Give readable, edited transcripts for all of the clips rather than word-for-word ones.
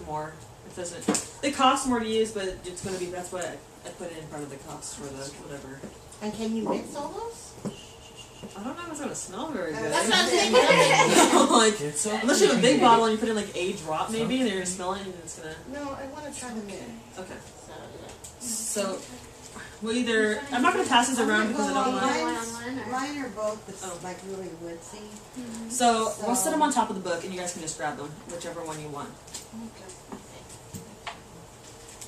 more. It doesn't. It costs more to use, but it's going to be. That's what I put in part of the cost for the whatever. And can you mix all those? I don't know if it's going to smell very good. That's what I'm thinking. Like, unless you have a big bottle and you put in like a drop maybe, and you're going to smell it and it's going to... No, I want to try the mix. Okay. So, we'll either... I'm not going to pass these around because I don't want... Mine are both like really woodsy. So, we'll set them on top of the book and you guys can just grab them, whichever one you want.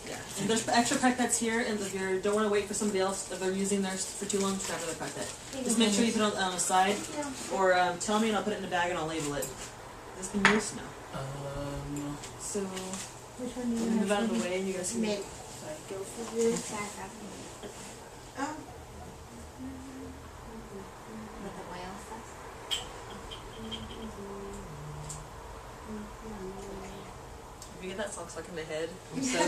Yeah. And there's extra pipettes here, and if you don't want to wait for somebody else, if they're using theirs for too long, just grab another pipette. Just make sure you put it on the side, or tell me and I'll put it in a bag and I'll label it. Has this been used? No. So, which one do you move out of the way and you guys can... Go for this. With the oil stuff? If you get that song stuck in my head, I'm so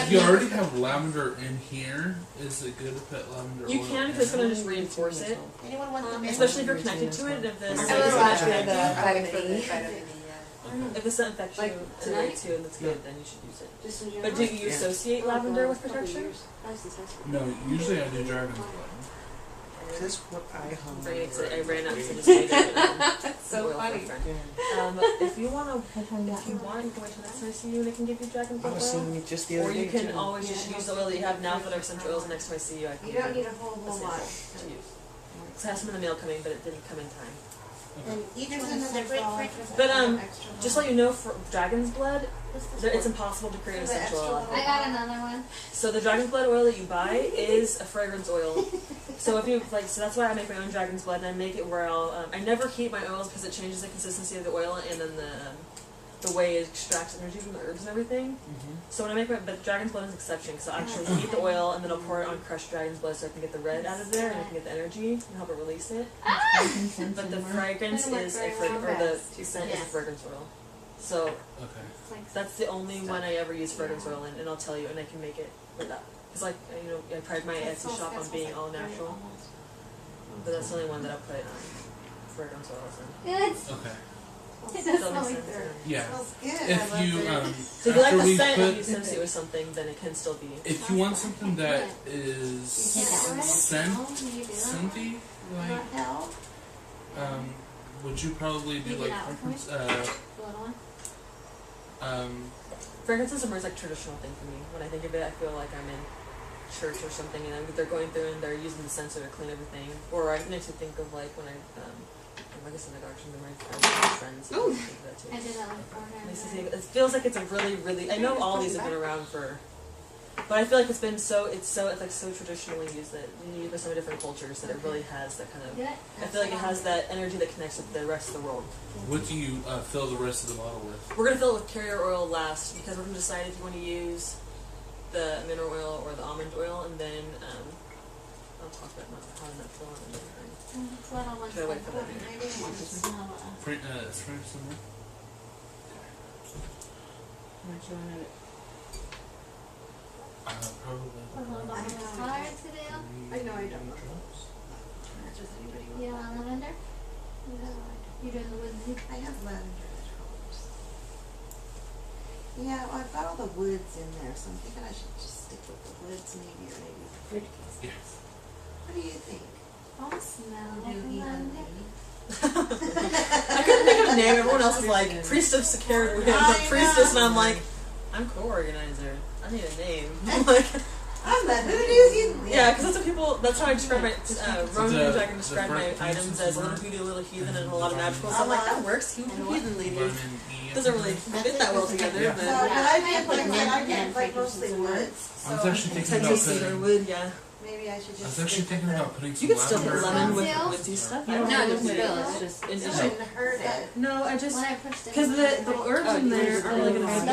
If you already have lavender in here, is it good to put lavender you oil can, because it's going to just reinforce it. Anyone want the mix? Especially if you're connected to it, if this... If this affects you tonight too, and that's good, then you should use it. But do you associate lavender with protection? No, usually I do dragon's blood. This what I hung. I ran out, so just made it. That's so funny. If you want, you can wait till next time I see you, and I can give you dragon's I blood was oil. seeing it just the other Or day. you can too. always just use the oil that you have now for the essential oils, and next time I see you, I can You give don't you need a whole a lot. sample to use. Because I have some in the mail coming, but it didn't come in time. And each There's one is another separate. But just let you know, for dragon's blood, it's impossible to create essential oil. I got another one. So the dragon's blood oil that you buy is a fragrance oil. So if you like, so that's why I make my own dragon's blood, and I make it where I never heat my oils because it changes the consistency of the oil and then the way it extracts energy from the herbs and everything. So when I make but dragon's blood is an exception. So I actually heat the oil and then I'll pour it on crushed dragon's blood so I can get the red out of there and I can get the energy and help it release it. But the fragrance is a the scent is a fragrance oil. So that's the only one I ever use fragrance oil in, and I'll tell you, and I can make it with that. Because like I pride my Etsy shop on being all natural, but that's the only one that I put fragrance oils in. Okay. It does smell like dirt. Yeah. Smells good. If you So if you like after the we scent and you put, associate with something, then it can still be. if you want something that is scenty, like would you probably do like preference? Fragrances are more like traditional thing for me. When I think of it, I feel like I'm in church or something, and they're going through and they're using the sensor to clean everything. Or it makes me think of like when I guess in the auction, my friends. Ooh. That too. I did that like 4 times. It feels like it's a really. I know all these have been around for, but I feel like it's so traditionally used that used by so many different cultures that it really has that kind of. I feel like it has that energy that connects with the rest of the world. What do you fill the rest of the bottle with? We're gonna fill it with carrier oil last because we're gonna decide if you want to use the mineral oil or the almond oil, and then I'll talk about how to fill it. Should I wait for that? Spray somewhere. Probably. I know I don't. You don't want lavender? You doing the woodsy? I have lavender. Yeah, well, I've got all the woods in there, so I'm thinking I should just stick with the woods maybe, or maybe the pretties. Yes. What do you think? I'll smell Do you lavender. I couldn't think of a name. Everyone else is like priestess security, the priestess, and I'm like, I'm co-organizer. I need a name. Like, I'm the hoodoo. yeah, because that's what people. That's how I describe my Roman and I can describe my items as a little hoodoo, a little heathen, and a lot of magical. So I'm like, that works. Heathen lady doesn't really fit that well together. So, But but I get like mostly woods. I was actually thinking about Texas cedar putting. wood, yeah. Maybe I should I was just. actually thinking about putting You some could still put lavender. lemon with Seal? woodsy stuff. No, just still. It's just It shouldn't hurt it. No, I just. When I pushed it. Because the herbs in there aren't really going to have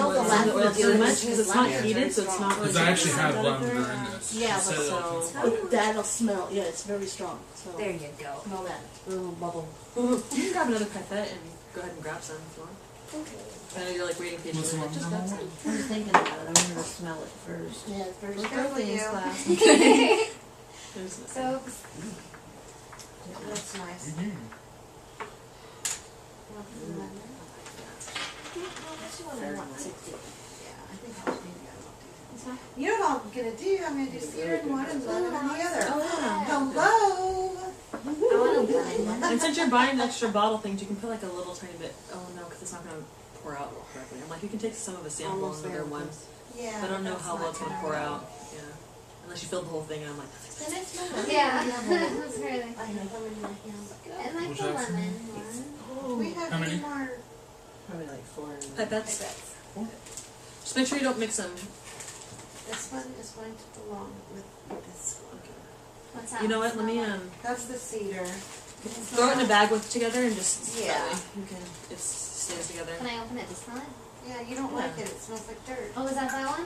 the oil too much because it's not heated, so it's not really. Because I actually have lavender in this. Yeah, She said but it'll- so- That'll smell, yeah, it's very strong. So There you go. smell that little bubble. You can grab another pipette and go ahead and grab some if you want. I know you're like waiting patiently. Like, just grab some. I'm thinking about it. I'm gonna smell it first. Yeah, first Look careful at things, you. class. There's the- Soaps. That's nice. Mhm. think how much you want to want 60. Yeah, I think maybe I will do that. It's not. You know what I'm gonna do? I'm gonna do cedar in one and lemon in the other. Oh, yeah. Hello. I want to lemon one. And since you're buying extra bottle things, you can put like a little tiny bit. Oh no, because it's not going to pour out correctly. I'm like, you can take some of a sample Almost and there. another one. Yeah. But I don't know that's how well not it's going to gonna pour work. out. Yeah. Unless you filled the whole thing, and I'm like, Then it's yeah, that's really. I have them in my hands. I like Would the you have some? lemon one. We have How many? any more? Probably like 4. pipettes. Just make sure you don't mix them. This one is going to belong with this one. What's that? You know what? Let me That's the cedar. throw it in a bag with together and just Yeah. that way you can it stays together. Can I open it to smell it? Yeah, you don't like it. It smells like dirt. Oh, is that one?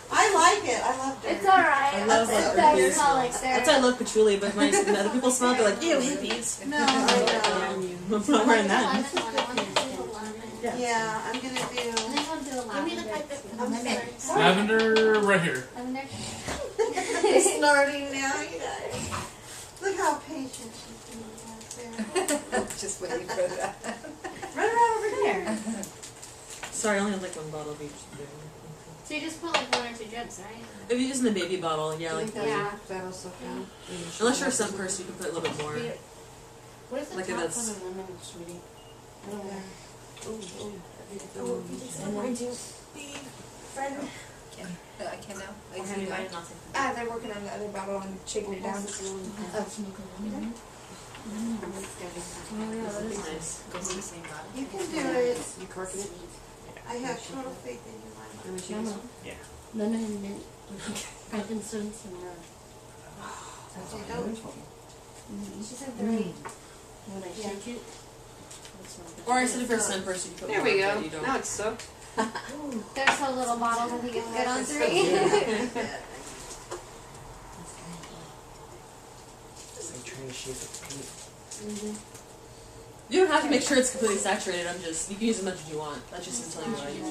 I like it. I love dirt. It's alright. I love It what does patchouli smell like smells. dirt. That's why I love patchouli, but when other people smell it, they're like, ew, hippies. No, I know. I'm not wearing that. I want to do the lemon. Yeah, I'm gonna I do. think I'll do a lavender. I'm sorry. Lavender right here. Lavender. Snorting now, you guys. Look how patient she's being out there. Just waiting for that. Run around over here. Sorry, I only have like one bottle of each. So you just put like 1 or 2 drips, right? If you're using the baby bottle, yeah, like Yeah. That also count. unless you're a scent person, you can put a little bit more. What is the Like if top it's- on a lemon, sweetie? I don't know. I can now. Or have you invited nothing? They're working on the other bottle and shaking it down. Oh, smoke a lemon? Oh yeah, that is nice. Goes in the same bottle. You can do it. You corking it? I have total faith in you, Mama. Lemon and mint. Frankincense and You don't. She said 3. when I Yeah. shake it. Or I said if you're a scent person, you put There more, we but go. you don't. Now it's soaked. There's so little bottles, I think it's good on 3. I'm trying to shape it paint. You don't have to make sure it's completely saturated. I'm just you can use as much as you want. That's just telling you what I use.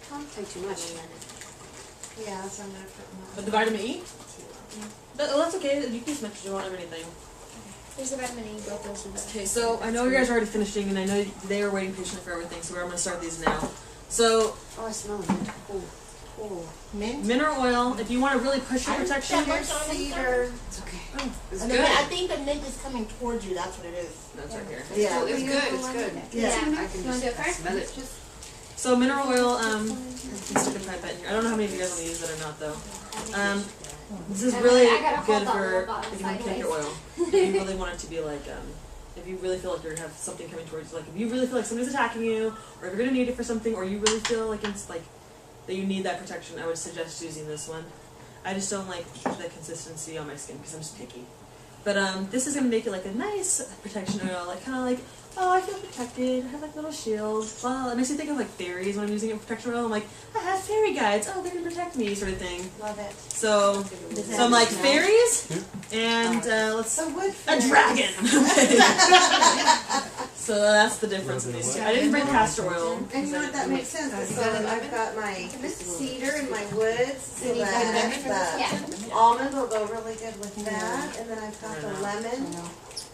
Don't take too much. Yeah, so I'm gonna put more. But the vitamin E, that's okay. You can use as much as you want of anything. There's a vitamin E, both those are Okay, so I know you guys are already finishing, and I know they are waiting patiently for everything. So I'm going to start these now. So Oh, I smell it. Oh, Mint? mineral oil. If you want to really push your protection, Here's cedar. It's okay. It's And good. then I think the mint is coming towards you, that's what it is. that's right here. Yeah, It's good. It's good. Yeah. I can You wanna do it just first? smell it. So mineral oil. Stick a pipette in here. I don't know how many of you guys want to use it or not though. This is really I gotta hold good that for little bottle if you want to keep your oil. If you really want it to be like, if you really feel like you have something coming towards you, like if you really feel like somebody's attacking you, or if you're gonna need it for something, or you really feel like it's like that you need that protection, I would suggest using this one. I just don't like the consistency on my skin because I'm just picky. But this is gonna make it like a nice protection oil, like kind of like, oh, I feel protected. I have like a little shield. Well, it makes me think of like fairies when I'm using it for protection oil. I'm like, I have fairy guides. Oh, they're gonna protect me, sort of thing. Love it. So I'm like fairies, and let's So wood. a dragon. So that's the difference in these two. I didn't bring castor oil. And you know what, that makes sense, so I've got my cedar and my woods, so that Yeah. the almond will go really good with that, and then I've got the lemon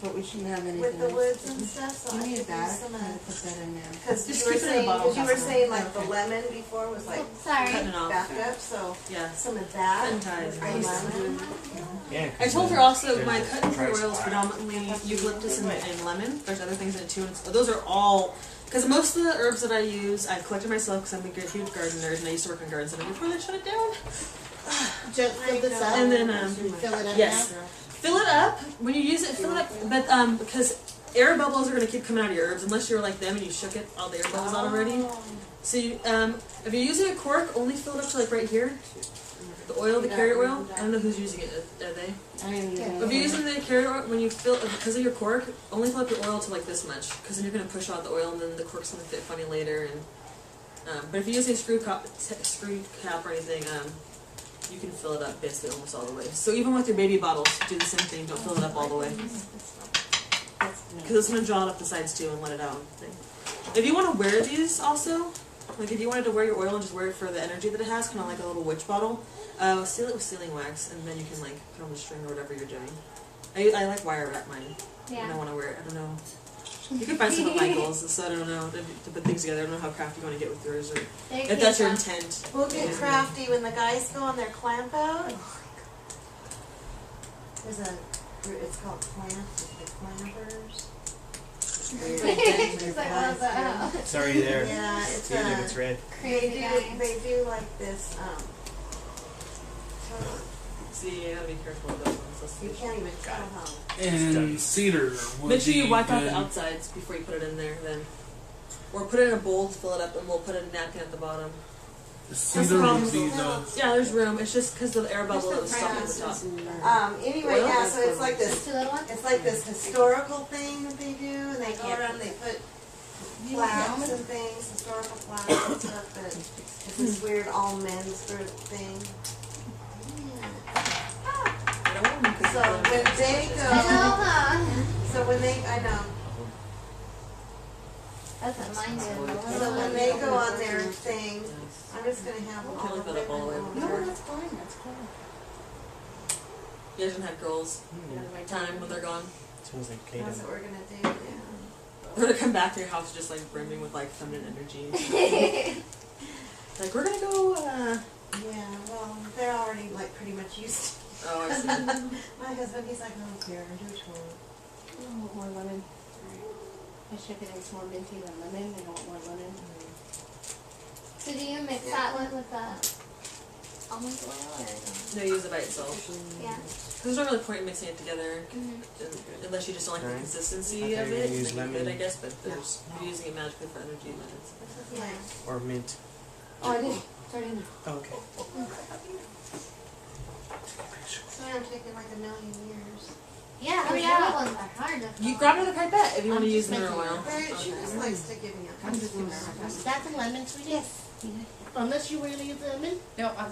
But we shouldn't have anything with the else. woods and stuff, so I Give me could a bag. use some I'm gonna of, put that in there. cause Just you were keep it in a saying, bottle, cause you were Casper. saying like the lemon before was like Sorry. Cutting it off. backed up, so Yeah. some of that, Cutting ties. the lemon. Yeah, I told her also my cut and dry oil is predominantly eucalyptus and lemon. There's other things in it too, and those are all. Because most of the herbs that I use, I've collected myself because I'm a good, huge gardener, and I used to work in garden center before they shut it down. Just fill this up. And then, fill it up yes. now. Fill it up. When you use it, fill it up. But because air bubbles are going to keep coming out of your herbs, unless you're like them and you shook it, all the air bubbles out already. So you, if you're using a cork, only fill it up to like right here. The oil, the carrot oil. I don't know who's using it. Are they? I am using If you're using the carrot oil, when you fill, because of your cork, only fill up your oil to like this much, because then you're going to push out the oil, and then the cork's going to fit funny later. And but if you're using a screw cap or anything, you can fill it up basically almost all the way. So even with your baby bottles, do the same thing. Don't fill it up all the way, because it's going to draw it up the sides too and let it out. If you want to wear these also, like if you wanted to wear your oil and just wear it for the energy that it has, kind of like a little witch bottle, seal it with sealing wax, and then you can like put on the string or whatever you're doing. I like wire wrap mine. Yeah. I don't want to wear it. I don't know. You can find some of my goals, so I don't know to put things together. I don't know how crafty you want to get with yours, or There if that's your you intent. We'll get crafty when the guys go on their clamp out. There's a group, it's called Clamp, the Clampers. go. She's like, what's that? It's already there. Yeah, it's See it if it's red. Crazy guy. they do like this, See, you gotta be careful with those ones. you can't even tell how. And cedar would Make sure you be wipe out good. the outsides before you put it in there, then. Or put it in a bowl to fill it up, and we'll put a napkin at the bottom. The the cedar problem. would be the. Yeah, there's room. It's just because of the air bubble that was stuck at the top. Anyway, yeah, so it's like this, Two little ones? it's like this historical thing that they do, and they go around and they put plaques and things, historical plaques and stuff, but it's this weird all men's sort of thing. So when they I know, go, huh? so when they, I know, That's what mine did. so when they go on their thing, I'm just gonna have them all Can't of leave that up all the way. them. No, that's fine, that's cool. You guys gonna have girls time when they're gone. Smells like That's Kato. what we're gonna do, yeah. We're gonna come back to your house just like brimming with like feminine energy. Like we're gonna go. Yeah, well, they're already like pretty much used to. Oh, I see. My husband, he's like, I don't care, do what you want. Oh, more lemon. I should get it's more minty than lemon. I want more lemon. So do you mix that one with the almond oil or? No, use it by itself. Yeah. Because there's not really point in mixing it together, unless you just don't like the Alright. consistency I thought of you were it. gonna use Then you could, lemon. I guess, but there's if you're using it magically for energy, then it's. Yeah. Or mint. Oh, I did. Sorry, no. Oh, okay. So I'm taking like a million years. Yeah, the little ones are hard to You find. grab another pipette if you want to I'm use just mirror making oil. She just likes to give me a I'm just gonna That's the lemon, sweetie? Yes. Unless you really use lemon? No, I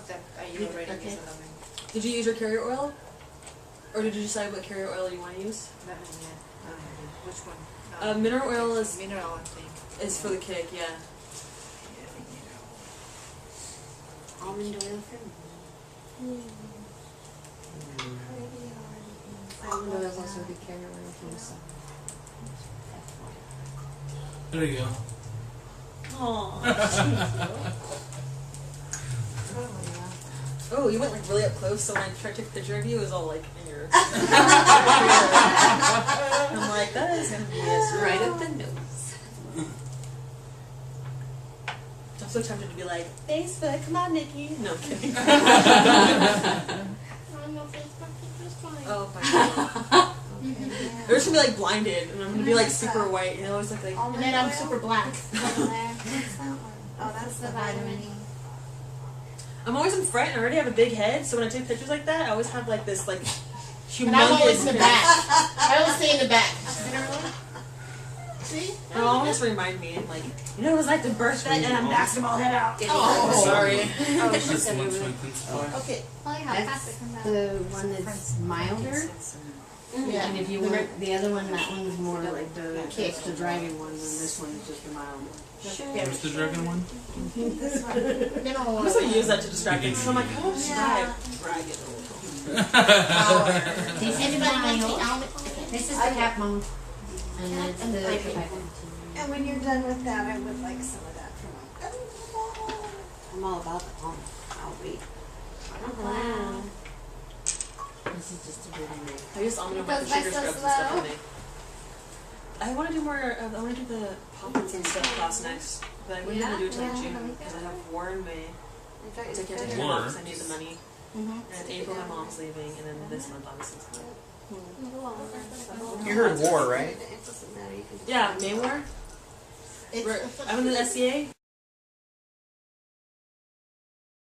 use already. Okay. Use lemon. Did you use your carrier oil? Or did you decide what carrier oil you want to use? Lemon, yeah. Which one? Mineral oil is Mineral, I think. for the kick, yeah. Almond oil for me. Almond oil is also a good carrier oil for the sun. There you go. Oh, you went like really up close, so when I tried to take a picture of you, it was all like in your. I'm like, that is gonna be Right at the nose. I'm so tempted to be like, Facebook, come on, Nikki. No, I'm kidding. I'm not Facebook, it's fine. Oh my god. They're just gonna be like blinded, and I'm gonna be like super white, and I always look like. And then I'm super black. Over there. What's that one? Oh, that's The the vitamin vitamin. E. I'm always in front, and I already have a big head, so when I take pictures like that, I always have like this like humongous. And I'm always in the head. back. I always stay in the back. See? It'll always remind me, like, you know, it was like the birthday, and I'm basketball head out. Oh. Sorry. That's much my principal. Okay. Oh yeah, That's fast it comes out. the one that's milder, Yeah. and if you want the other one, that one's more like the kick, the dragon one, and this one is just the mild one. Where's the dragon one? This one. They don't I want also use that to distract me, so I'm like, how do I describe dragon? This is Anybody want the mild, almond? this is the cat bone, and that's the pipe. And when you're done with that, I would like some of that for my. I'm all about the almond. I'll wait. Wow. This is just a good one. I use almond It with goes the by sugar so scrubs and stuff slow. in it. I want to do more. I want to do the poppins and stuff class next, but I wouldn't Yeah, have to do it till yeah, June let me because I think. have War in May. In fact, So I can't take it's time War. off because I need the money. Mm-hmm. And April, my mom's leaving, and then this month, obviously. it's coming. You heard war, right? It doesn't matter. You can just Yeah, May War. I'm in the SCA.